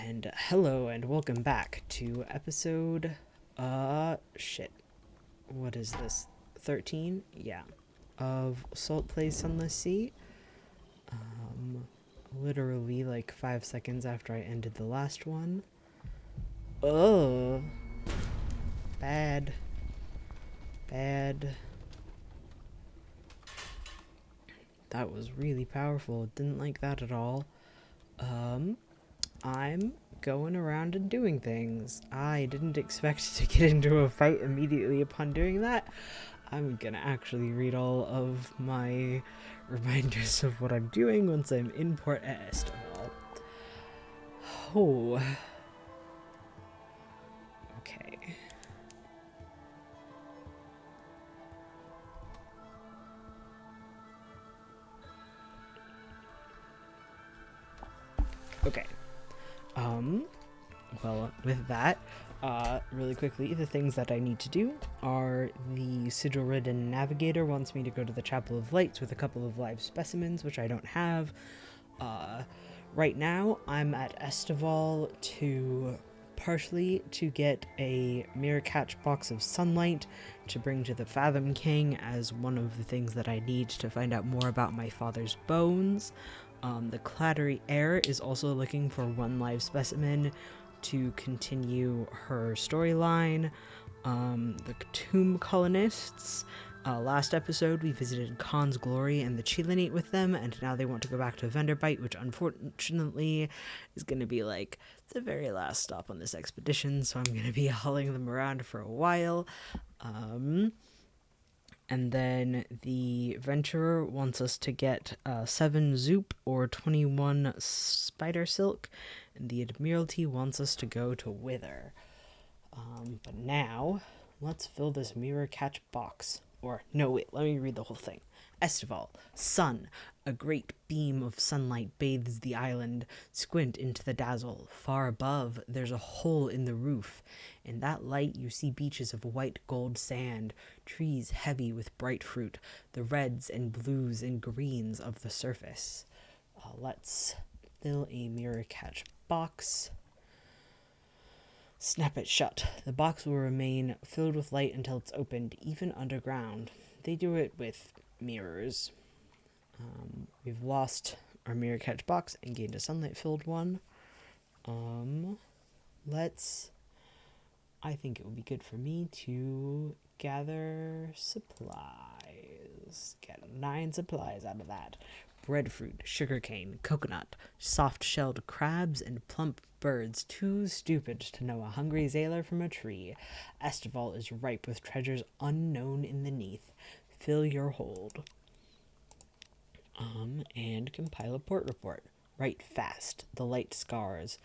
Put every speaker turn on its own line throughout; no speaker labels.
And hello and welcome back to episode what is this? 13? Yeah. Of Salt Plays Sunless Sea. Literally like 5 seconds after I ended the last one. Oh. Bad. Bad. That was really powerful. Didn't like that at all. I'm going around and doing things. I didn't expect to get into a fight immediately upon doing that. I'm gonna actually read all of my reminders of what I'm doing once I'm in Port Estival. Oh. Okay. Okay. Well, with that, really quickly, the things that I need to do are the sigil-ridden navigator wants me to go to the Chapel of Lights with a couple of live specimens, which I don't have. Right now, I'm at Estival partially to get a mirror catch box of sunlight to bring to the Fathom King as one of the things that I need to find out more about my father's bones. The Clattery Heir is also looking for one live specimen to continue her storyline. The Tomb Colonists. Last episode, we visited Khan's Glory and the Chilinate with them, and now they want to go back to Venderbite, which unfortunately is going to be like the very last stop on this expedition, so I'm going to be hauling them around for a while. And then the Venturer wants us to get 7 Zoop or 21 Spider Silk, and the Admiralty wants us to go to Wither. But now, let's fill this mirror catch box. Or, no, wait, let me read the whole thing. Estival, sun. A great beam of sunlight bathes the island. Squint into the dazzle. Far above, there's a hole in the roof. In that light, you see beaches of white gold sand, trees heavy with bright fruit, the reds and blues and greens of the surface. Let's fill a mirror catch box. Snap it shut. The box will remain filled with light until it's opened, even underground. They do it with mirrors. We've lost our mirror catch box and gained a sunlight-filled one. I think it would be good for me to gather supplies. Get 9 supplies out of that. Breadfruit, sugarcane, coconut, soft-shelled crabs, and plump birds too stupid to know a hungry sailor from a tree. Estival is ripe with treasures unknown in the neath. Fill your hold. And compile a port report. Write fast. The light scars.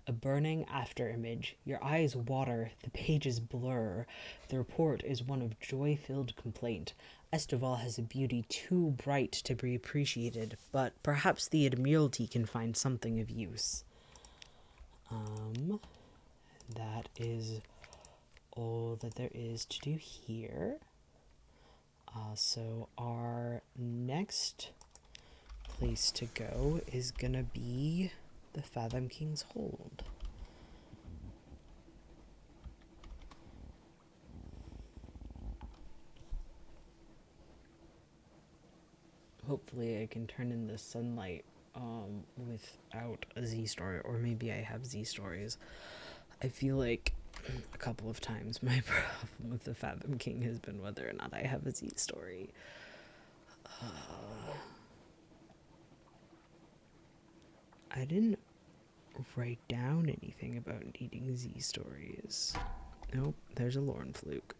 A burning after image. Your eyes water. The pages blur. The report is one of joy-filled complaint. Estival has a beauty too bright to be appreciated, but perhaps the Admiralty can find something of use. That is all that there is to do here. So our next place to go is gonna be the Fathom King's Hold. Hopefully I can turn in the sunlight without a Z story, or maybe I have Z stories. I feel like a couple of times my problem with the Fathom King has been whether or not I have a Z story. I didn't write down anything about needing Z stories. Nope, there's a Lorne fluke.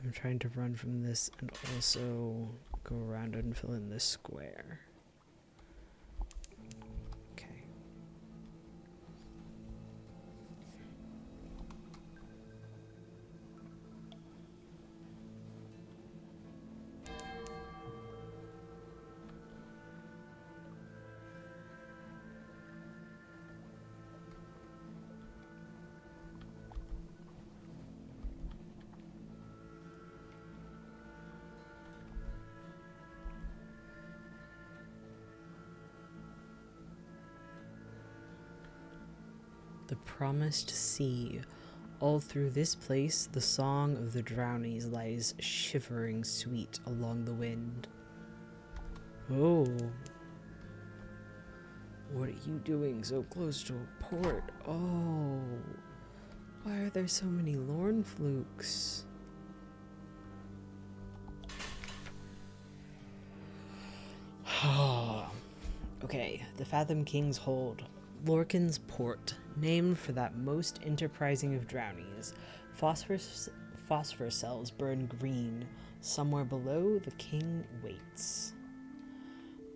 I'm trying to run from this and also go around and fill in this square. Okay. The promised sea. All through this place, the song of the drownies lies shivering sweet along the wind. Oh. What are you doing so close to a port? Oh. Why are there so many lorn flukes? Okay, the Fathom King's Hold. Lorcan's Port, named for that most enterprising of drownies. Phosphor cells burn green. Somewhere below, the king waits.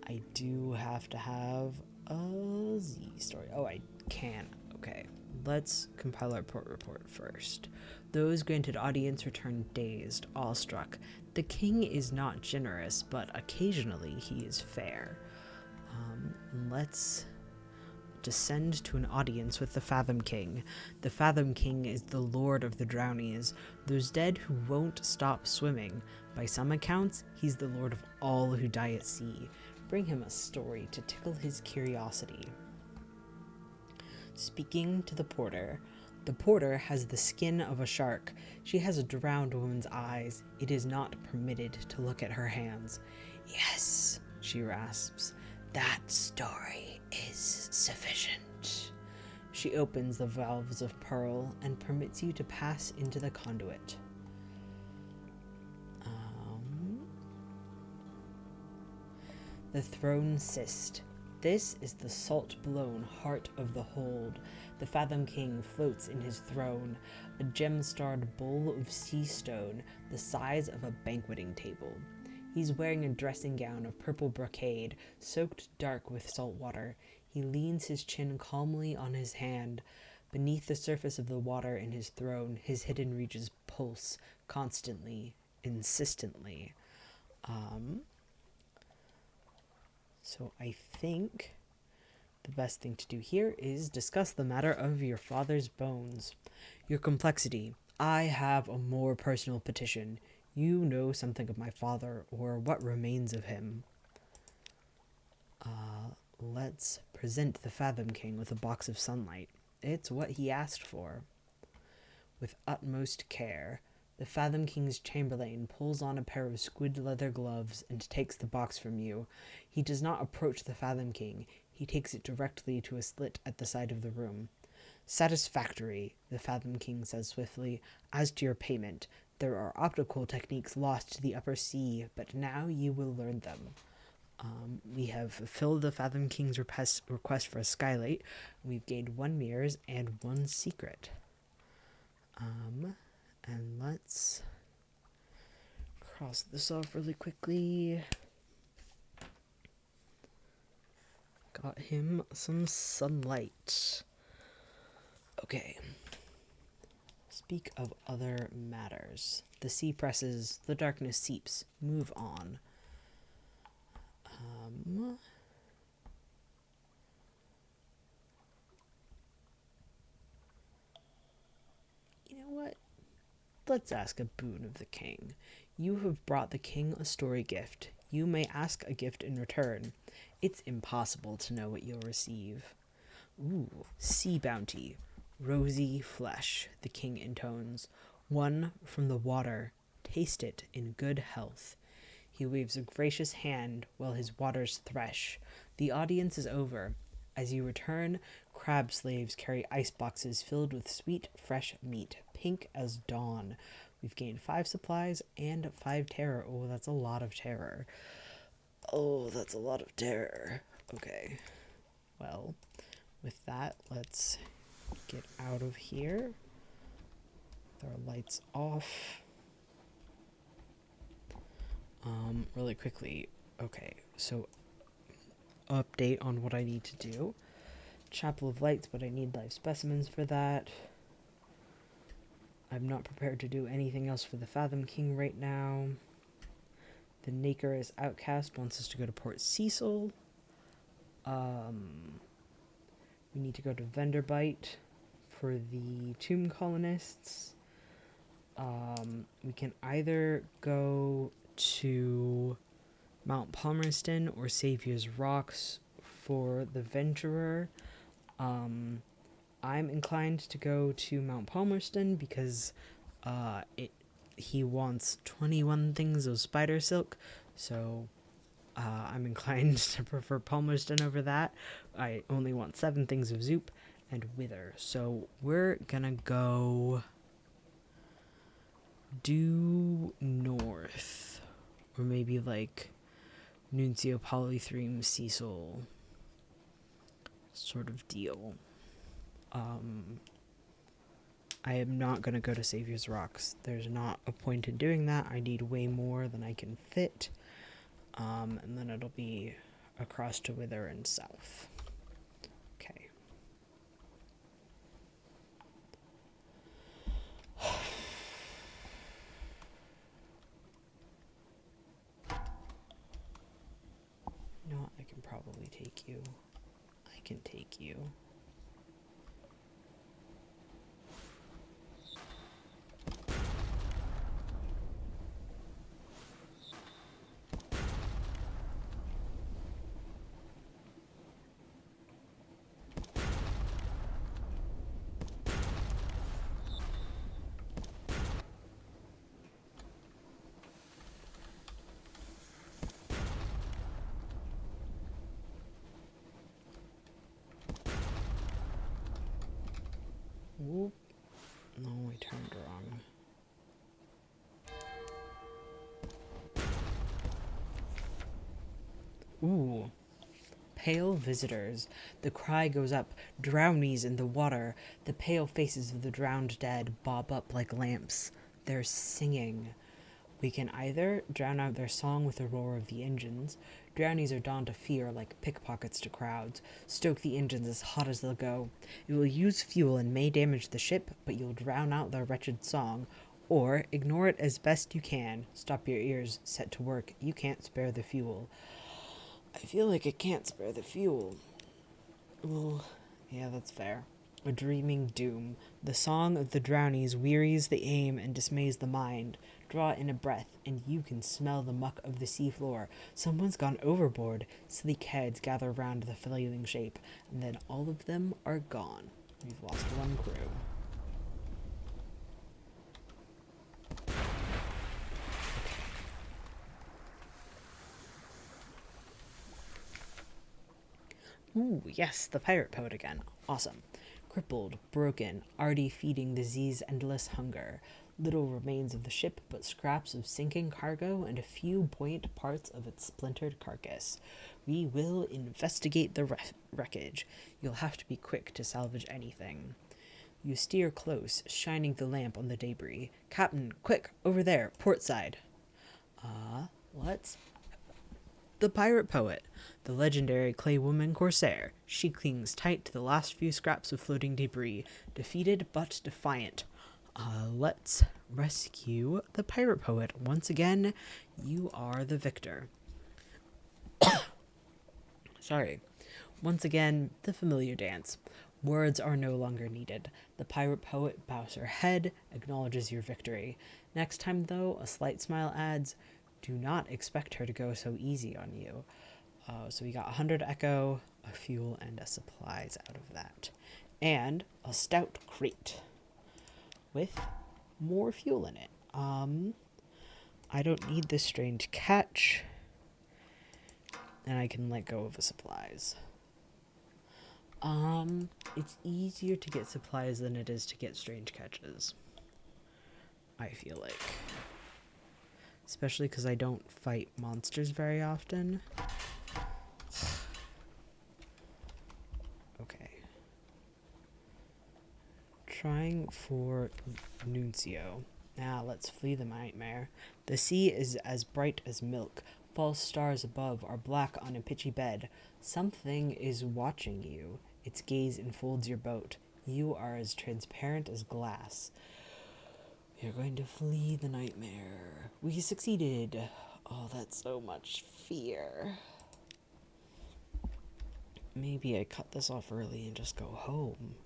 I do have to have a Z story. Oh, I can. Okay, let's compile our port report first. Those granted audience return dazed, awestruck. The king is not generous, but occasionally he is fair. Let's descend to an audience with the Fathom King. The Fathom King is the lord of the drownies, those dead who won't stop swimming. By some accounts, he's the lord of all who die at sea. Bring him a story to tickle his curiosity. Speaking to the porter. The porter has the skin of a shark. She has a drowned woman's eyes. It is not permitted to look at her hands. Yes, she rasps. That story is sufficient. She opens the valves of pearl and permits you to pass into the conduit. The throne cyst. This is the salt-blown heart of the hold. The Fathom King floats in his throne, a gem-starred bowl of sea stone the size of a banqueting table. He's wearing a dressing gown of purple brocade, soaked dark with salt water. He leans his chin calmly on his hand. Beneath the surface of the water in his throne, his hidden regions pulse, constantly, insistently. So I think the best thing to do here is discuss the matter of your father's bones. Your complexity. I have a more personal petition. You know something of my father, or what remains of him. Let's present the Fathom King with a box of sunlight. It's what he asked for. With utmost care, the Fathom King's chamberlain pulls on a pair of squid leather gloves and takes the box from you. He does not approach the Fathom King. He takes it directly to a slit at the side of the room. Satisfactory, the Fathom King says swiftly. As to your payment, there are optical techniques lost to the upper sea, but now you will learn them. We have fulfilled the Fathom King's request for a skylight. We've gained 1 mirrors and 1 secret. And let's cross this off really quickly. Got him some sunlight. Okay. Speak of other matters. The sea presses, the darkness seeps. Move on. You know what? Let's ask a boon of the king. You have brought the king a story gift. You may ask a gift in return. It's impossible to know what you'll receive. Ooh, sea bounty. Rosy flesh, the king intones. One from the water. Taste it in good health. He waves a gracious hand while his waters thresh. The audience is over. As you return, crab slaves carry ice boxes filled with sweet, fresh meat, pink as dawn. We've gained 5 supplies and 5 terror. Oh, that's a lot of terror. Okay. Well, with that, let's get out of here. With our lights off. Really quickly. Okay, so update on what I need to do. Chapel of Lights, but I need live specimens for that. I'm not prepared to do anything else for the Fathom King right now. The Naker's Outcast wants us to go to Port Cecil. We need to go to Venderbite for the Tomb Colonists. We can either go to Mount Palmerston or Saviour's Rocks for the Venturer. I'm inclined to go to Mount Palmerston because he wants 21 things of spider silk, so I'm inclined to prefer Palmerston over that. I only want 7 things of Zoop and Wither, so we're gonna go due north, or maybe like Nuncio, Polythreme, Cecil sort of deal. I am not going to go to Savior's Rocks. There's not a point in doing that. I need way more than I can fit. And then it'll be across to Wither and south. Okay. You know what? I can probably take you. I can take you. Whoop. No, I turned wrong. Ooh. Pale visitors. The cry goes up. Drownies in the water. The pale faces of the drowned dead bob up like lamps. They're singing. We can either drown out their song with the roar of the engines. Drownies are dawn to fear like pickpockets to crowds. Stoke the engines as hot as they'll go. It will use fuel and may damage the ship, but you'll drown out their wretched song. Or ignore it as best you can. Stop your ears, set to work. You can't spare the fuel. I feel like I can't spare the fuel. Well, yeah, that's fair. A dreaming doom. The song of the drownies wearies the aim and dismays the mind. Draw in a breath, and you can smell the muck of the seafloor. Someone's gone overboard. Sleek heads gather round the flailing shape, and then all of them are gone. We've lost one crew. Ooh, yes, the pirate poet again. Awesome. Crippled, broken, already feeding the Z's endless hunger. Little remains of the ship, but scraps of sinking cargo and a few buoyant parts of its splintered carcass. We will investigate the wreckage. You'll have to be quick to salvage anything. You steer close, shining the lamp on the debris. Captain, quick, over there, port side. What's the pirate poet, the legendary clay woman corsair. She clings tight to the last few scraps of floating debris, defeated but defiant. Let's rescue the pirate poet. Once again, you are the victor. Sorry. Once again, the familiar dance. Words are no longer needed. The pirate poet bows her head, acknowledges your victory. Next time, though, a slight smile adds, do not expect her to go so easy on you. So we got 100 echo, a fuel, and a supplies out of that. And a stout crate with more fuel in it. I don't need this strange catch. And I can let go of the supplies. It's easier to get supplies than it is to get strange catches. I feel like. Especially because I don't fight monsters very often. Okay. Trying for Nuncio. Now let's flee the nightmare. The sea is as bright as milk. False stars above are black on a pitchy bed. Something is watching you. Its gaze enfolds your boat. You are as transparent as glass. We are going to flee the nightmare. We succeeded. Oh, that's so much fear. Maybe I cut this off early and just go home.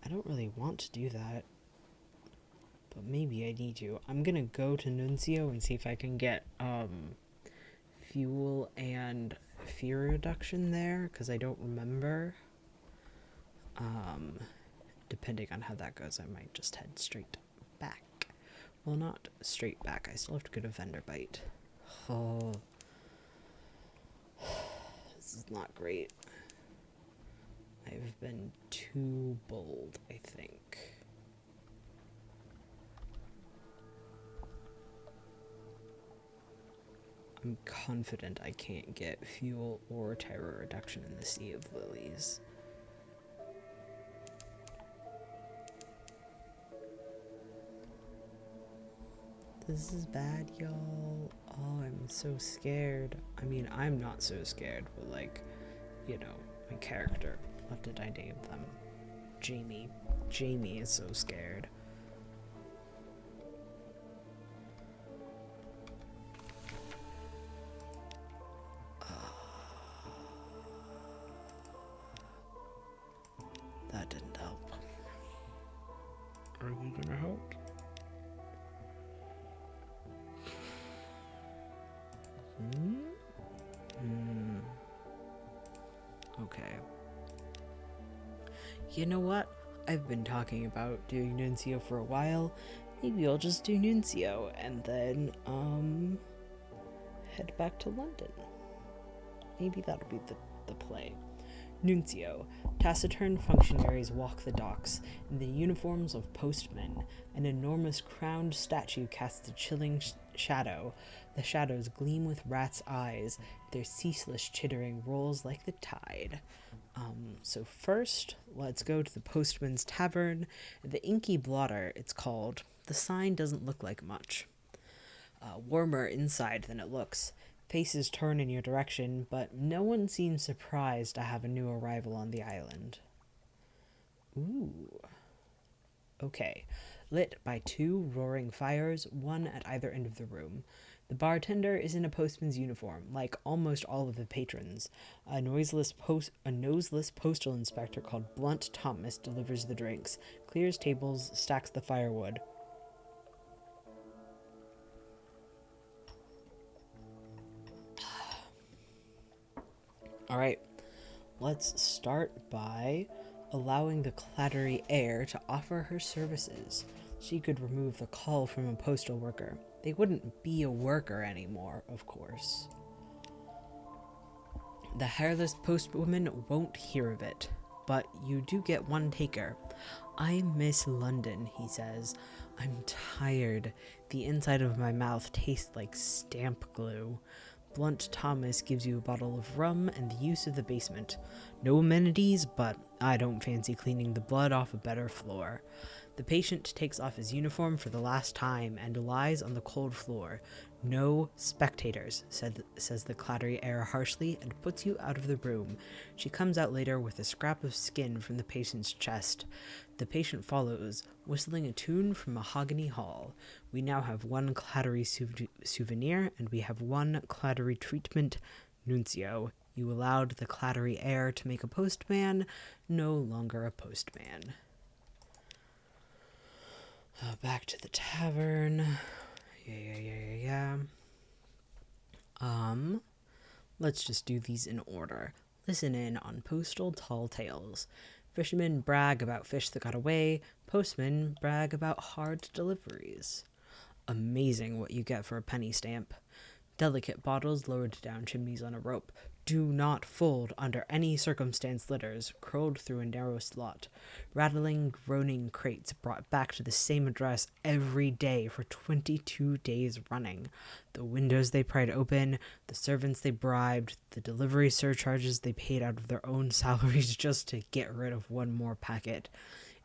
I don't really want to do that. But maybe I need to. I'm gonna go to Nuncio and see if I can get fuel and fear reduction there, because I don't remember. depending on how that goes, I might just head straight back. Well, not straight back. I still have to go to vendor bite. Oh, this is not great. I've been too bold, I think. I'm confident I can't get fuel or terror reduction in the Sea of Lilies. This is bad, y'all. Oh, I'm so scared. I mean, I'm not so scared, but like, you know, my character. What did I name them? Jamie. Jamie is so scared. That didn't help. Are you gonna help? Okay. You know what? I've been talking about doing Nuncio for a while. Maybe I'll just do Nuncio and then, head back to London. Maybe that'll be the play. Nuncio. Taciturn functionaries walk the docks in the uniforms of postmen. An enormous crowned statue casts a chilling shadow. The shadows gleam with rats' eyes. Their ceaseless chittering rolls like the tide. So first, let's go to the Postman's Tavern. The Inky Blotter, it's called. The sign doesn't look like much. Warmer inside than it looks. Faces turn in your direction, but no one seems surprised to have a new arrival on the island. Ooh. Okay. Lit by 2 roaring fires, one at either end of the room. The bartender is in a postman's uniform, like almost all of the patrons. A noseless postal inspector called Blunt Thomas delivers the drinks, clears tables, stacks the firewood. Alright, let's start by allowing the clattery air to offer her services. She could remove the call from a postal worker. They wouldn't be a worker anymore, of course. The hairless postwoman won't hear of it, but you do get one taker. I miss London, he says. I'm tired. The inside of my mouth tastes like stamp glue. Blunt Thomas gives you a bottle of rum and the use of the basement. No amenities, but I don't fancy cleaning the blood off a better floor. The patient takes off his uniform for the last time and lies on the cold floor. No spectators, says the clattery air harshly and puts you out of the room. She comes out later with a scrap of skin from the patient's chest. The patient follows, whistling a tune from Mahogany Hall. We now have one clattery souvenir, and we have one clattery treatment, Nuncio. You allowed the clattery air to make a postman, no longer a postman. Back to the tavern. Yeah. Let's just do these in order. Listen in on postal tall tales. Fishermen brag about fish that got away. Postmen brag about hard deliveries. Amazing what you get for a penny stamp. Delicate bottles lowered down chimneys on a rope. Do not fold under any circumstance litters, curled through a narrow slot. Rattling, groaning crates brought back to the same address every day for 22 days running. The windows they pried open, the servants they bribed, the delivery surcharges they paid out of their own salaries just to get rid of one more packet.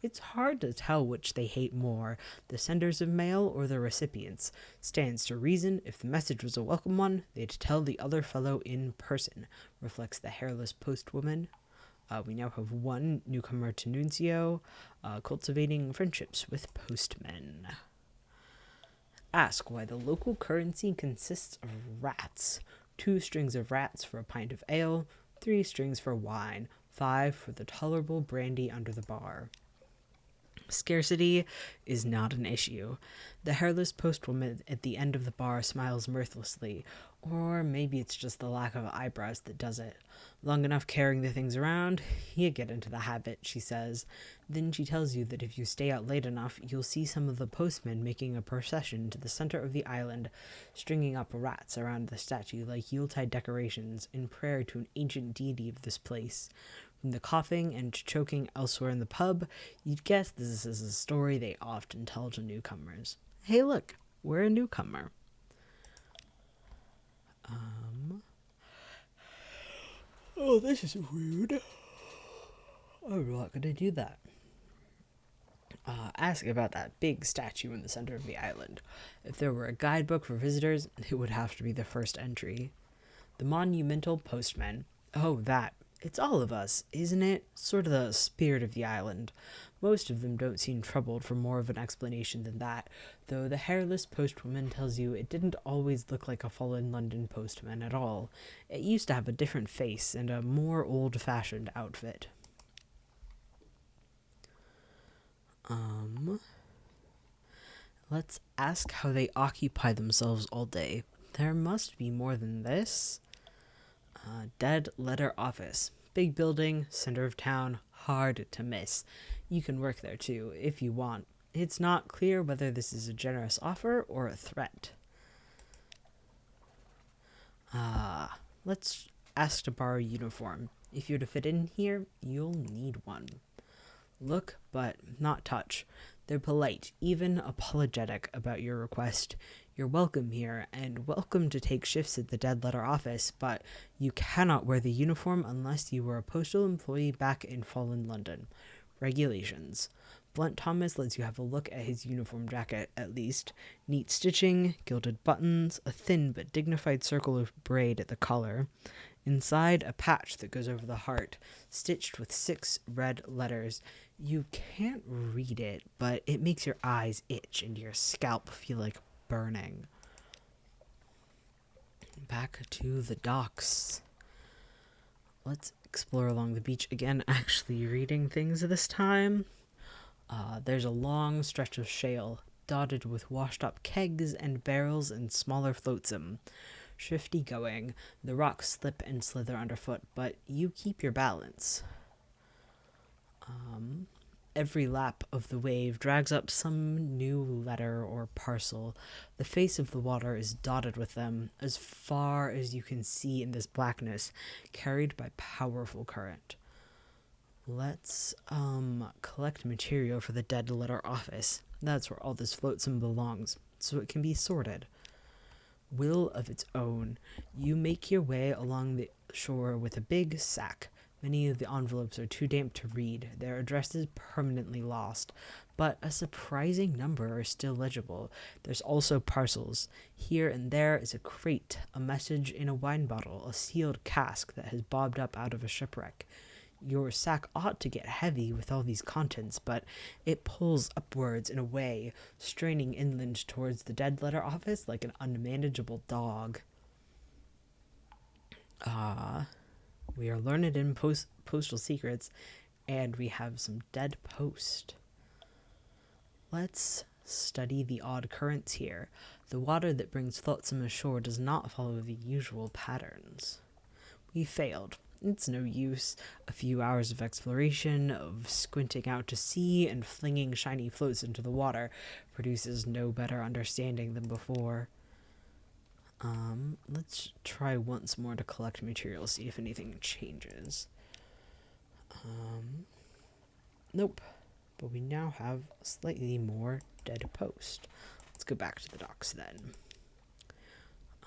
It's hard to tell which they hate more, the senders of mail or the recipients. Stands to reason, if the message was a welcome one, they'd tell the other fellow in person, reflects the hairless postwoman. We now have one newcomer to Nuncio, cultivating friendships with postmen. Ask why the local currency consists of rats. 2 strings of rats for a pint of ale, 3 strings for wine, 5 for the tolerable brandy under the bar. Scarcity is not an issue. The hairless postwoman at the end of the bar smiles mirthlessly. Or maybe it's just the lack of eyebrows that does it. Long enough carrying the things around, you get into the habit, she says. Then she tells you that if you stay out late enough, you'll see some of the postmen making a procession to the center of the island, stringing up rats around the statue like Yuletide decorations in prayer to an ancient deity of this place. From the coughing and choking elsewhere in the pub, you'd guess this is a story they often tell to newcomers. Hey, look, we're a newcomer. Oh, this is rude. I'm not gonna do that. Ask about that big statue in the center of the island. If there were a guidebook for visitors, it would have to be the first entry. The monumental postman. Oh, that. It's all of us, isn't it? Sort of the spirit of the island. Most of them don't seem troubled for more of an explanation than that, though the hairless postwoman tells you it didn't always look like a fallen London postman at all. It used to have a different face and a more old-fashioned outfit. Let's ask how they occupy themselves all day. There must be more than this. Dead letter office. Big building, center of town, hard to miss. You can work there too, if you want. It's not clear whether this is a generous offer or a threat. Let's ask to borrow a uniform. If you're to fit in here, you'll need one. Look, but not touch. They're polite, even apologetic about your request. You're welcome here, and welcome to take shifts at the dead letter office, but you cannot wear the uniform unless you were a postal employee back in fallen London. Regulations. Blunt Thomas lets you have a look at his uniform jacket, at least. Neat stitching, gilded buttons, a thin but dignified circle of braid at the collar. Inside, a patch that goes over the heart, stitched with 6 red letters. You can't read it, but it makes your eyes itch and your scalp feel like burning. Back to the docks. Let's explore along the beach again, actually reading things this time. There's a long stretch of shale, dotted with washed up kegs and barrels and smaller flotsam. Shifty going, the rocks slip and slither underfoot, but you keep your balance. Every lap of the wave drags up some new letter or parcel. The face of the water is dotted with them, as far as you can see in this blackness, carried by powerful current. Let's, collect material for the dead letter office. That's where all this flotsam belongs, so it can be sorted. Will of its own, you make your way along the shore with a big sack. Many of the envelopes are too damp to read, their addresses permanently lost, but a surprising number are still legible. There's also parcels. Here and there is a crate, a message in a wine bottle, a sealed cask that has bobbed up out of a shipwreck. Your sack ought to get heavy with all these contents, but it pulls upwards in a way, straining inland towards the dead letter office like an unmanageable dog. We are learned in postal secrets, and we have some dead post. Let's study the odd currents here. The water that brings flotsam ashore does not follow the usual patterns. We failed. It's no use. A few hours of exploration, of squinting out to sea and flinging shiny floats into the water produces no better understanding than before. Let's try once more to collect material, see if anything changes. Nope. But we now have slightly more dead post. Let's go back to the docks then.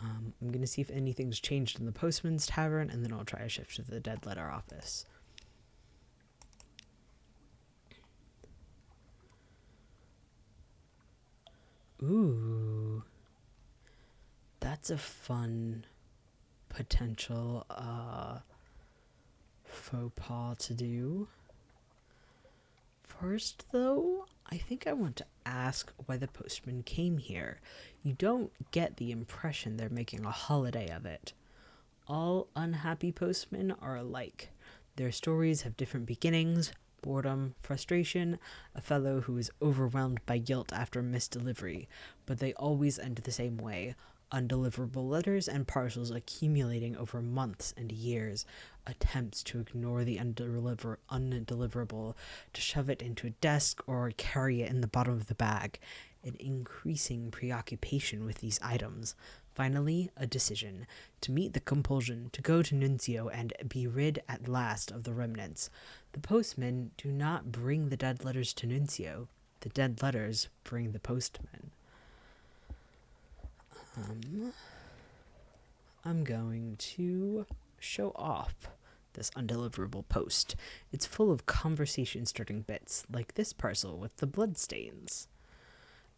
I'm going to see if anything's changed in the postman's tavern, and then I'll try a shift to the dead letter office. Ooh. That's a fun potential faux pas to do. First, though, I think I want to ask why the postman came here. You don't get the impression they're making a holiday of it. All unhappy postmen are alike. Their stories have different beginnings, boredom, frustration, a fellow who is overwhelmed by guilt after missed delivery, but they always end the same way. Undeliverable letters and parcels accumulating over months and years, attempts to ignore the undeliverable, to shove it into a desk or carry it in the bottom of the bag, an increasing preoccupation with these items. Finally, a decision, to meet the compulsion, to go to Nuncio and be rid at last of the remnants. The postmen do not bring the dead letters to Nuncio. The dead letters bring the postman. I'm going to show off this undeliverable post. It's full of conversation-starting bits, like this parcel with the bloodstains.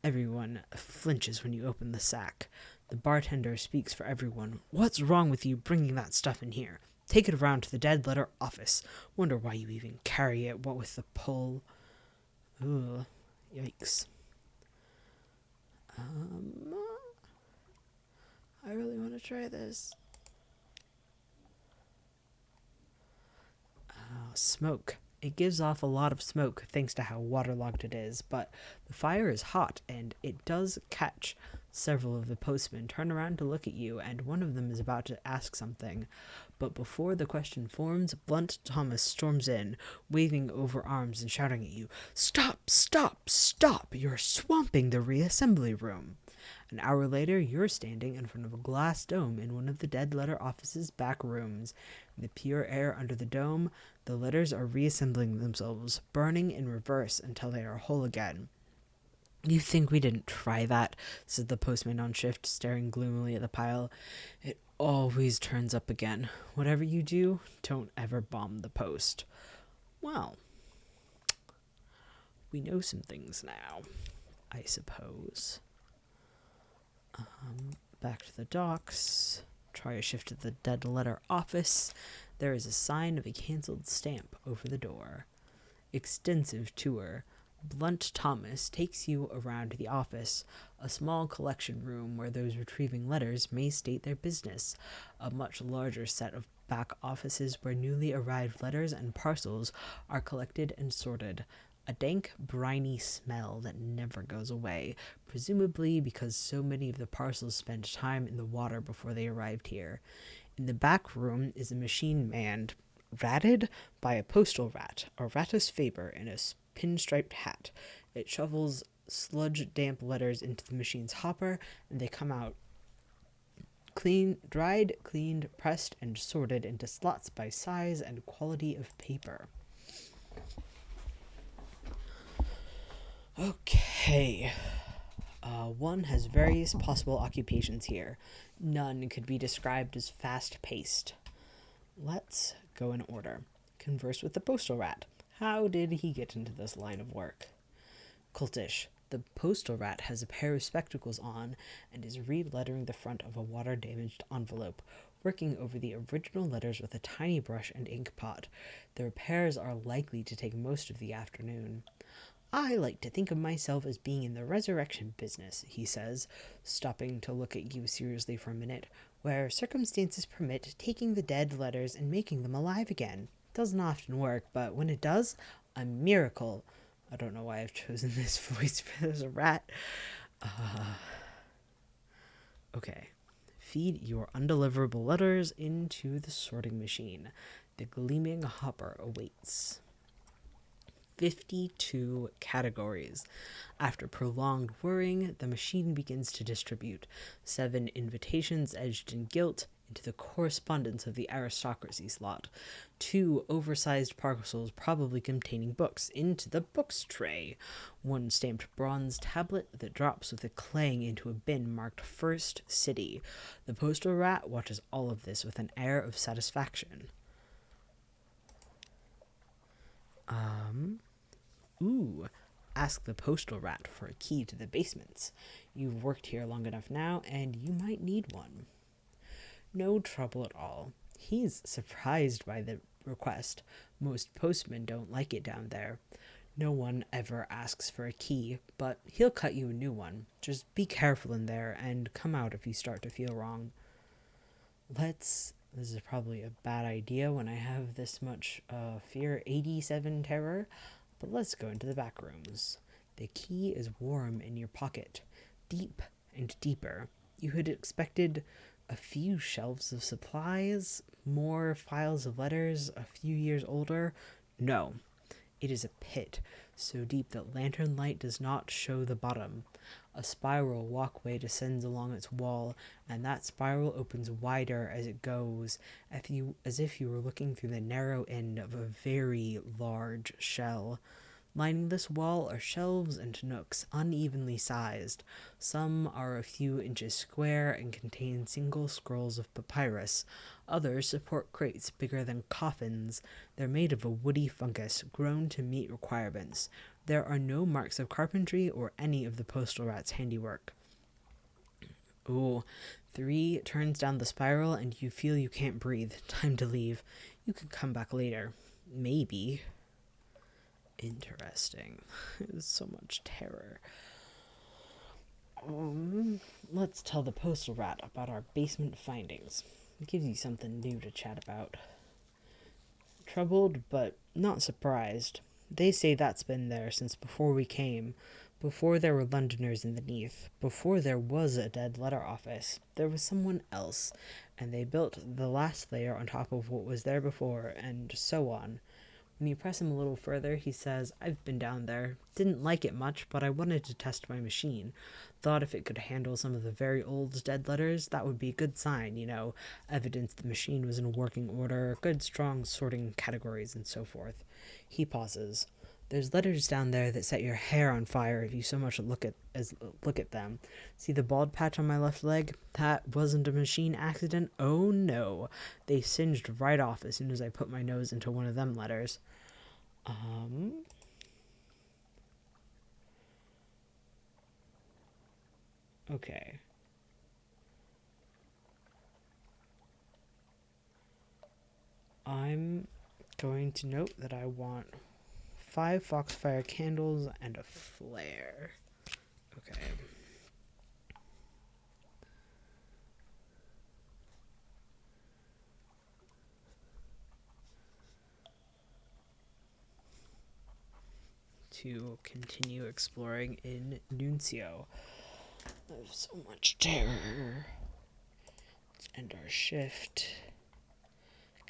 Everyone flinches when you open the sack. The bartender speaks for everyone. What's wrong with you bringing that stuff in here? Take it around to the dead letter office. Wonder why you even carry it, what with the pull. Ugh, yikes. I really want to try this. Smoke. It gives off a lot of smoke thanks to how waterlogged it is, but the fire is hot and it does catch. Several of the postmen turn around to look at you, and one of them is about to ask something. But before the question forms, Blunt Thomas storms in, waving over arms and shouting at you, Stop! Stop! Stop! You're swamping the reassembly room! An hour later, you're standing in front of a glass dome in one of the dead letter office's back rooms. In the pure air under the dome, the letters are reassembling themselves, burning in reverse until they are whole again. You think we didn't try that, said the postman on shift, staring gloomily at the pile. It always turns up again. Whatever you do, don't ever bomb the post. Well, we know some things now, I suppose. Back to the docks. Try a shift to the dead letter office. There is a sign of a cancelled stamp over the door. Extensive tour. Blunt Thomas takes you around the office, a small collection room where those retrieving letters may state their business, a much larger set of back offices where newly arrived letters and parcels are collected and sorted. A dank, briny smell that never goes away, presumably because so many of the parcels spent time in the water before they arrived here. In the back room is a machine manned, ratted by a postal rat, a Rattus Faber in a pinstriped hat. It shovels sludge-damp letters into the machine's hopper, and they come out dried, cleaned, pressed, and sorted into slots by size and quality of paper. Okay. One has various possible occupations here. None could be described as fast-paced. Let's go in order. Converse with the postal rat. How did he get into this line of work? Cultish. The postal rat has a pair of spectacles on and is re-lettering the front of a water-damaged envelope, working over the original letters with a tiny brush and ink pot. The repairs are likely to take most of the afternoon. I like to think of myself as being in the resurrection business, he says, stopping to look at you seriously for a minute, where circumstances permit taking the dead letters and making them alive again. Doesn't often work, but when it does, a miracle. I don't know why I've chosen this voice for this rat. Okay. Feed your undeliverable letters into the sorting machine. The gleaming hopper awaits. 52 categories. After prolonged whirring, the machine begins to distribute 7 invitations edged in gilt into the correspondence of the aristocracy slot, 2 oversized parcels probably containing books into the books tray, 1 stamped bronze tablet that drops with a clang into a bin marked First City. The postal rat watches all of this with an air of satisfaction. Ask the postal rat for a key to the basements. You've worked here long enough now, and you might need one. No trouble at all. He's surprised by the request. Most postmen don't like it down there. No one ever asks for a key, but he'll cut you a new one. Just be careful in there, and come out if you start to feel wrong. This is probably a bad idea when I have this much fear 87 terror, but let's go into the back rooms. The key is warm in your pocket, deep and deeper. You had expected a few shelves of supplies, more files of letters a few years older. No, it is a pit, so deep that lantern light does not show the bottom. A spiral walkway descends along its wall, and that spiral opens wider as it goes, as if you were looking through the narrow end of a very large shell. Lining this wall are shelves and nooks, unevenly sized. Some are a few inches square and contain single scrolls of papyrus. Others support crates bigger than coffins. They're made of a woody fungus, grown to meet requirements. There are no marks of carpentry or any of the postal rat's handiwork. Ooh, 3 turns down the spiral and you feel you can't breathe. Time to leave. You could come back later. Maybe. Interesting. There's so much terror. Let's tell the postal rat about our basement findings. It gives you something new to chat about. Troubled, but not surprised. They say that's been there since before we came, before there were Londoners in the Neath, before there was a dead letter office. There was someone else, and they built the last layer on top of what was there before, and so on. When you press him a little further, he says, I've been down there. Didn't like it much, but I wanted to test my machine. Thought if it could handle some of the very old dead letters, that would be a good sign, evidence the machine was in working order, good strong sorting categories, and so forth. He pauses. There's letters down there that set your hair on fire if you so much look at them. See the bald patch on my left leg? That wasn't a machine accident. Oh no. They singed right off as soon as I put my nose into one of them letters. Okay. I'm going to note that I want 5 foxfire candles and a flare. Okay. To continue exploring in Nuncio. There's so much terror. Let's end our shift.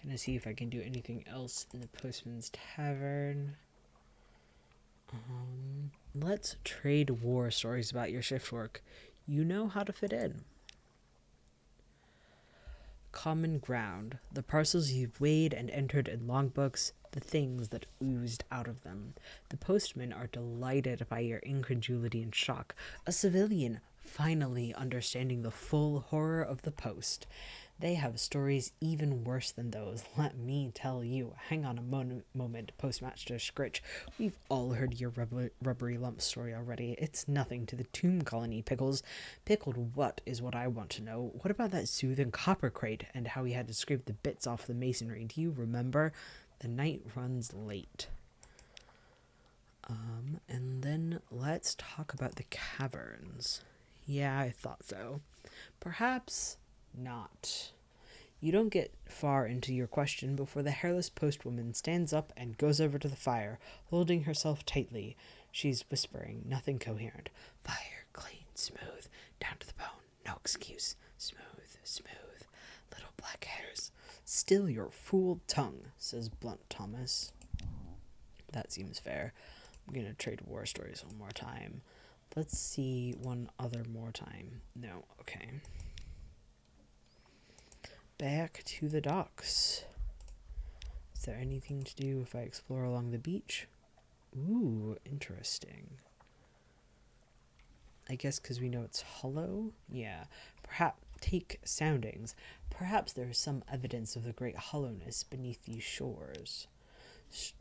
Gonna see if I can do anything else in the Postman's Tavern. Let's trade war stories about your shift work. You know how to fit in. Common ground. The parcels you've weighed and entered in logbooks, the things that oozed out of them. The postmen are delighted by your incredulity and shock. A civilian finally understanding the full horror of the post. They have stories even worse than those, let me tell you. Hang on a moment, Postmaster Scritch. We've all heard your rubbery lump story already. It's nothing to the tomb colony, Pickles. Pickled what is what I want to know. What about that soothing copper crate and how he had to scrape the bits off the masonry? Do you remember? The night runs late. And then let's talk about the caverns. Yeah, I thought so. Perhaps not. You don't get far into your question before the hairless postwoman stands up and goes over to the fire, holding herself tightly. She's whispering, nothing coherent. Fire, clean, smooth, down to the bone, no excuse. Smooth, smooth, little black hairs. Still your fooled tongue, says blunt Thomas. That seems fair. I'm gonna trade war stories one more time. Let's see one other more time. No, okay. Back to the docks. Is there anything to do if I explore along the beach? Ooh, interesting. I guess because we know it's hollow? Yeah. Perhaps take soundings. Perhaps there is some evidence of the great hollowness beneath these shores.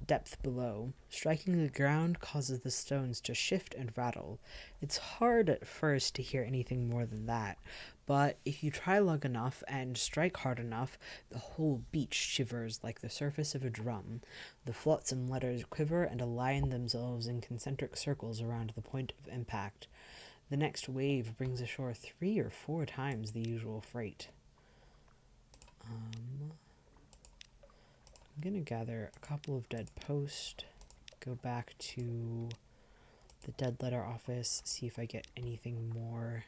Depth below. Striking the ground causes the stones to shift and rattle. It's hard at first to hear anything more than that, but if you try long enough and strike hard enough, the whole beach shivers like the surface of a drum. The flotsam letters quiver and align themselves in concentric circles around the point of impact. The next wave brings ashore 3 or 4 times the usual freight. I'm going to gather a couple of dead posts, go back to the dead letter office, see if I get anything more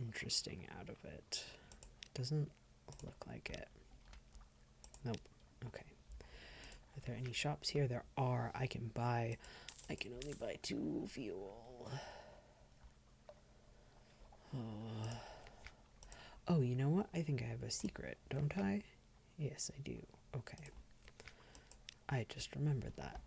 interesting out of it. Doesn't look like it. Nope. Okay. Are there any shops here? There are. I can only buy 2 fuel. Oh, you know what? I think I have a secret, don't I? Yes, I do. Okay. I just remembered that.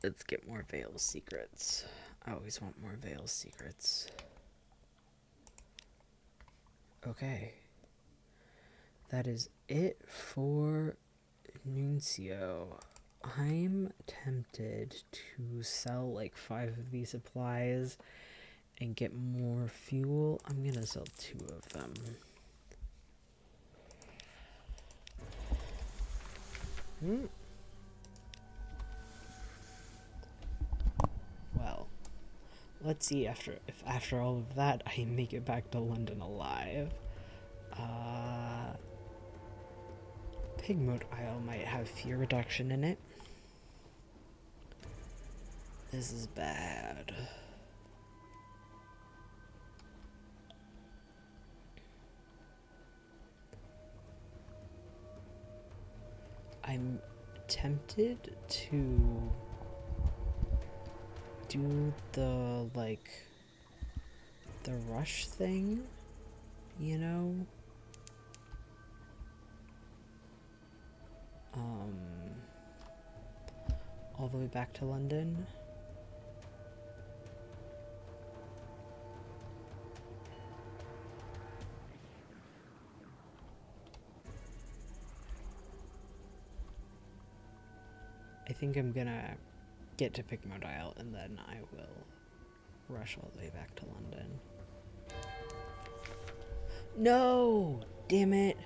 Let's get more Veil's secrets. I always want more Veil's secrets. Okay. That is it for Nuncio. I'm tempted to sell like 5 of these supplies and get more fuel. I'm gonna sell 2 of them. Well, let's see if after all of that I make it back to London alive. Pigmoat Isle might have fear reduction in it. This is bad. I'm tempted to do the rush thing, you know? All the way back to London. I think I'm gonna get to Pigmoat Isle and then I will rush all the way back to London. No! Damn it!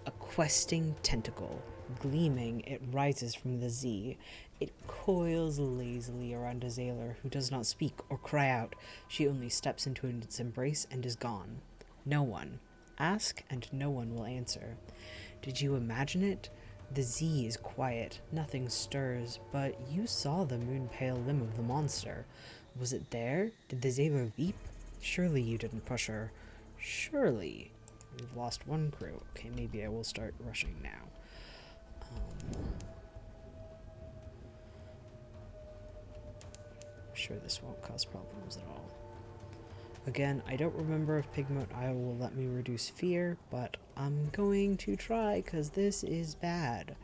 A questing tentacle. Gleaming, it rises from the Z. It coils lazily around a Xailor who does not speak or cry out. She only steps into its embrace and is gone. No one. Ask and no one will answer. Did you imagine it? The Z is quiet, nothing stirs, but you saw the moon-pale limb of the monster. Was it there? Did the Xailor leap? Surely you didn't push her. Surely. We've lost 1 crew. Okay, maybe I will start rushing now. I'm sure this won't cause problems at all. Again, I don't remember if Pigmoat Isle will let me reduce fear, but I'm going to try because this is bad.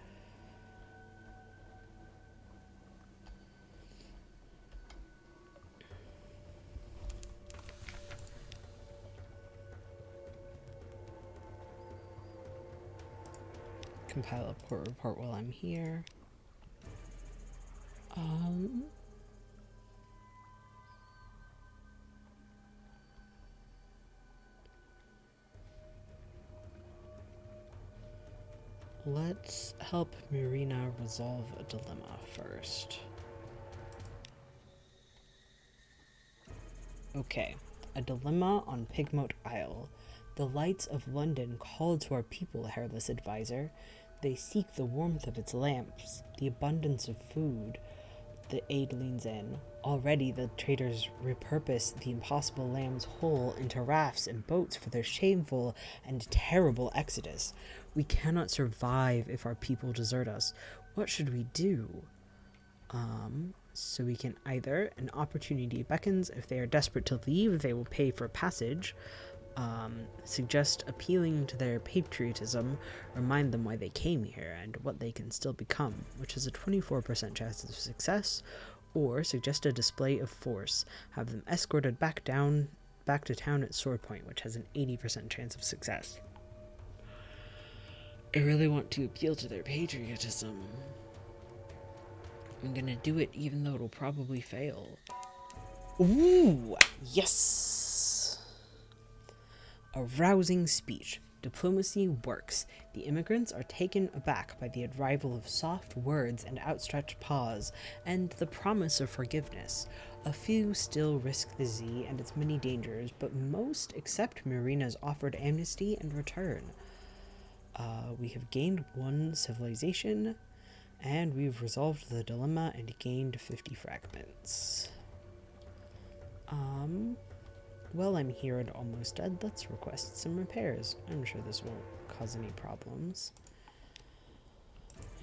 Compile a port report while I'm here. Let's help Marina resolve a dilemma first. Okay, a dilemma on Pigmoat Isle. The lights of London call to our people, hairless advisor. They seek the warmth of its lamps, the abundance of food. The aide leans in. Already the traders repurpose the impossible lamb's hull into rafts and boats for their shameful and terrible exodus. We cannot survive if our people desert us. What should we do? So we can either, an opportunity beckons. If they are desperate to leave, they will pay for passage. Suggest appealing to their patriotism, remind them why they came here and what they can still become, which is a 24% chance of success, or suggest a display of force, have them escorted back to town at Sword Point, which has an 80% chance of success. I really want to appeal to their patriotism. I'm gonna do it even though it'll probably fail. Ooh! Yes! A rousing speech. Diplomacy works. The immigrants are taken aback by the arrival of soft words and outstretched paws, and the promise of forgiveness. A few still risk the Z and its many dangers, but most accept Marina's offered amnesty and return. We have gained 1 civilization, and we've resolved the dilemma and gained 50 fragments. Well, I'm here and almost dead. Let's request some repairs. I'm sure this won't cause any problems.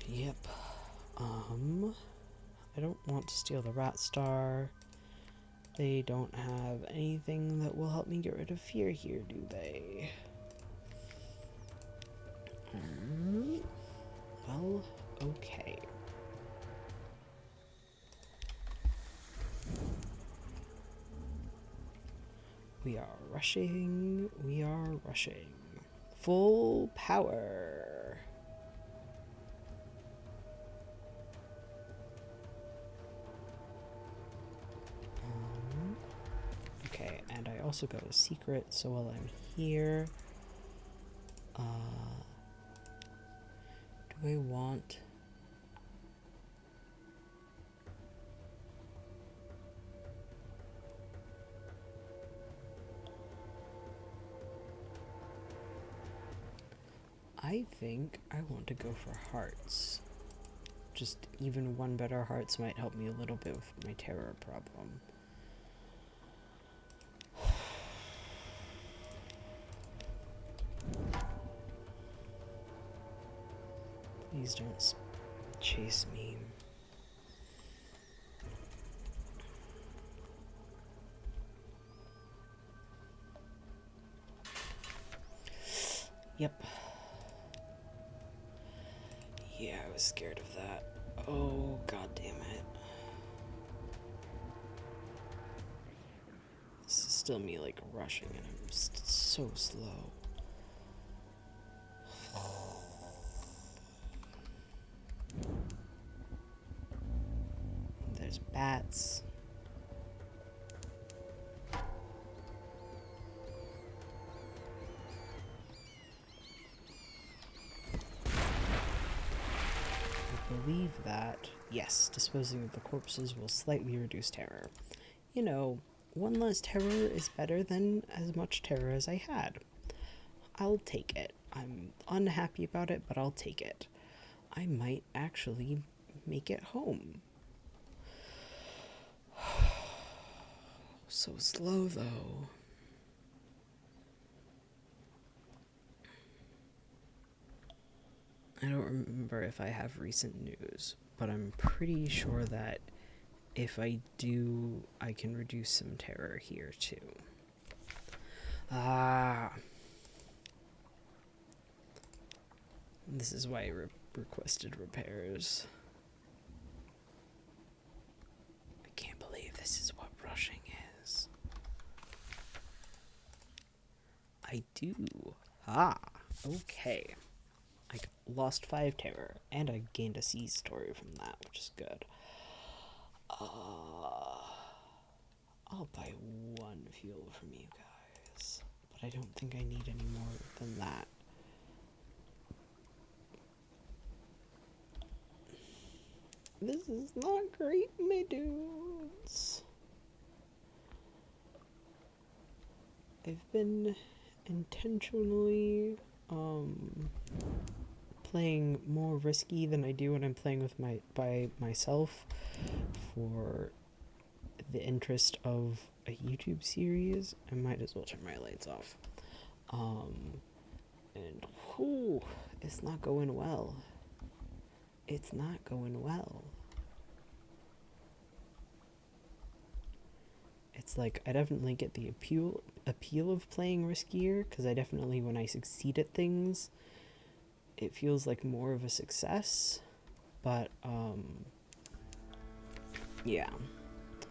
Yep. I don't want to steal the rat star. They don't have anything that will help me get rid of fear here, do they? Well, okay. We are rushing. We are rushing. Full power. Okay, and I also got a secret, so while I'm here, do I want... I think I want to go for hearts. Just even one better hearts might help me a little bit with my terror problem. Please don't chase me. Yep. Yeah, I was scared of that. Oh, god damn it. This is still me, like, rushing, and I'm just so slow. There's bats. I believe that, yes, disposing of the corpses will slightly reduce terror. You know, one less terror is better than as much terror as I had. I'll take it. I'm unhappy about it, but I'll take it. I might actually make it home. So slow, though. I don't remember if I have recent news, but I'm pretty sure that if I do, I can reduce some terror here, too. Ah. This is why I requested repairs. I can't believe this is what rushing is. I do. Ah, okay. I lost 5 terror, and I gained a C story from that, which is good. I'll buy 1 fuel from you guys, but I don't think I need any more than that. This is not great, my dudes. I've been intentionally playing more risky than I do when I'm playing with by myself for the interest of a YouTube series. I might as well turn my lights off. And whew, it's not going well. It's not going well. It's like I definitely get the appeal of playing riskier, because I definitely, when I succeed at things, it feels like more of a success. But yeah,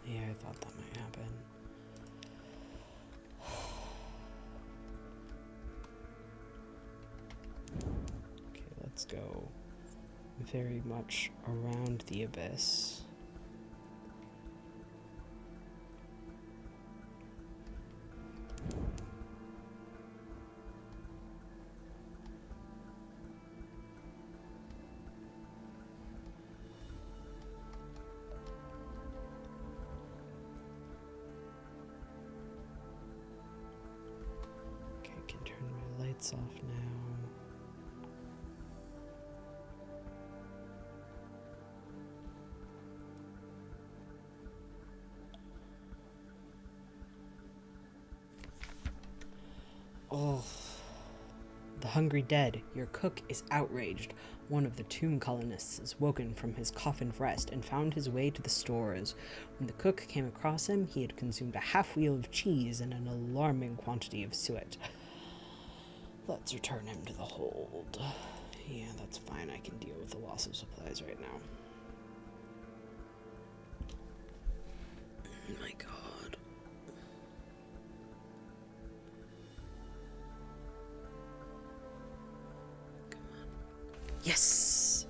I thought that might happen. Okay, let's go very much around the abyss. Okay, I can turn my lights off now. Oh, the hungry dead, your cook is outraged. One of the tomb colonists is woken from his coffined rest and found his way to the stores. When the cook came across him, he had consumed a half-wheel of cheese and an alarming quantity of suet. Let's return him to the hold. Yeah, that's fine. I can deal with the loss of supplies right now. Oh my god. Come on. Yes!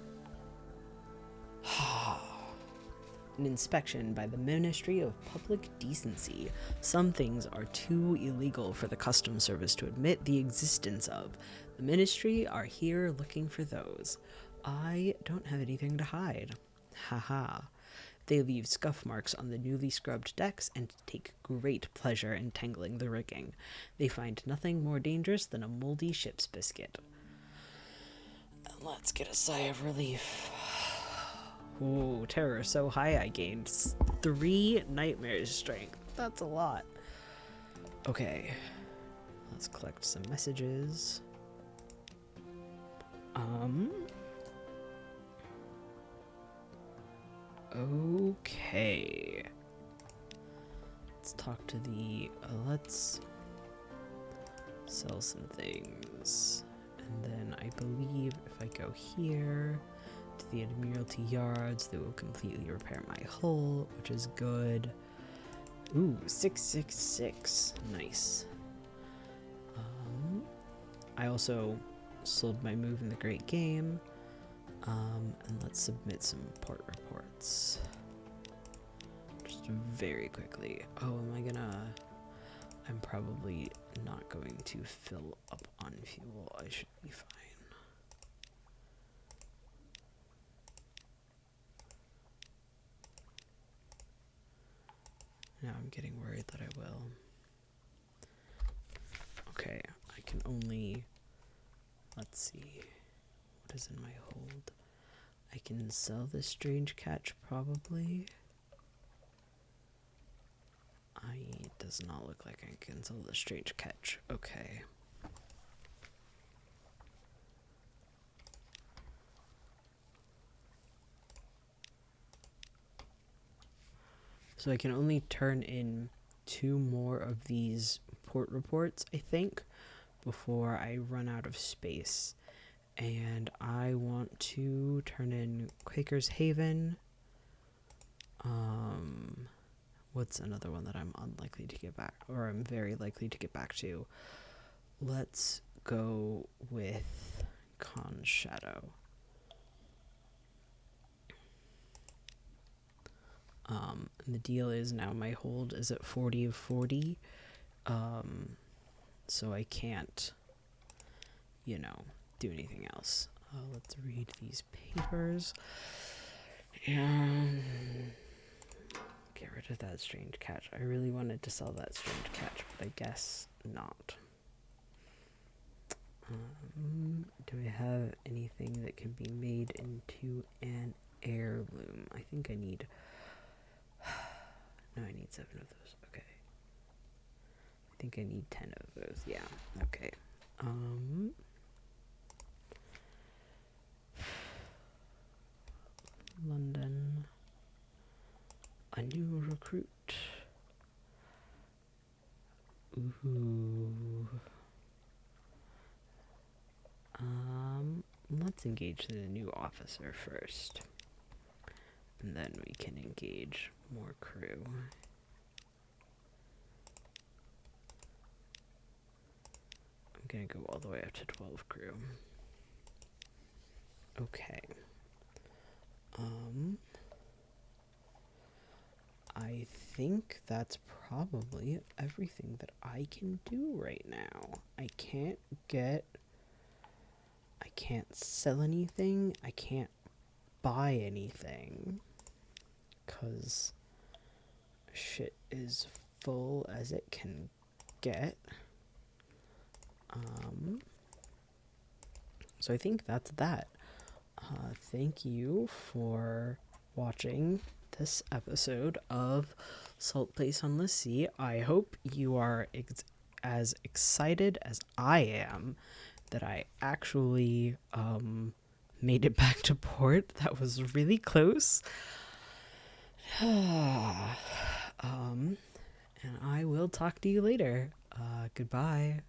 An inspection by the Ministry of Public Decency. Some things are too illegal for the Customs Service to admit the existence of. The Ministry are here looking for those. I don't have anything to hide. Haha. They leave scuff marks on the newly scrubbed decks and take great pleasure in tangling the rigging. They find nothing more dangerous than a moldy ship's biscuit. And let's get a sigh of relief. Ooh, terror so high I gained 3 nightmares strength. That's a lot. Okay. Let's collect some messages. Okay. Let's talk to the... let's sell some things. And then I believe if I go here to the Admiralty Yards, they will completely repair my hull, which is good. Ooh, 666. Nice. I also sold my move in the Great Game. And let's submit some port reports. Just very quickly. Oh, I'm probably not going to fill up on fuel. I should be fine. Now I'm getting worried that I will. Okay, I can only... Let's see. What is in my hold? I can sell this strange catch, probably. It does not look like I can sell the strange catch. Okay. So I can only turn in 2 more of these port reports, I think, before I run out of space. And I want to turn in Quaker's Haven. What's another one that I'm unlikely to get back, or I'm very likely to get back to? Let's go with Khan's Shadow. And the deal is now my hold is at 40 of 40. So I can't, do anything else. Let's read these papers. And get rid of that strange catch. I really wanted to sell that strange catch, but I guess not. Do I have anything that can be made into an heirloom? I think I need... No, I need 7 of those. Okay. I think I need 10 of those. Yeah. Okay. London. A new recruit. Ooh. Let's engage the new officer first. And then we can engage more crew. I'm gonna go all the way up to 12 crew. Okay. I think that's probably everything that I can do right now. I can't sell anything. I can't buy anything. 'Cause shit is full as it can get. So I think that's that. Thank you for watching this episode of Salt Place on the Sea. I hope you are as excited as I am that I actually made it back to port. That was really close. And I will talk to you later. Goodbye.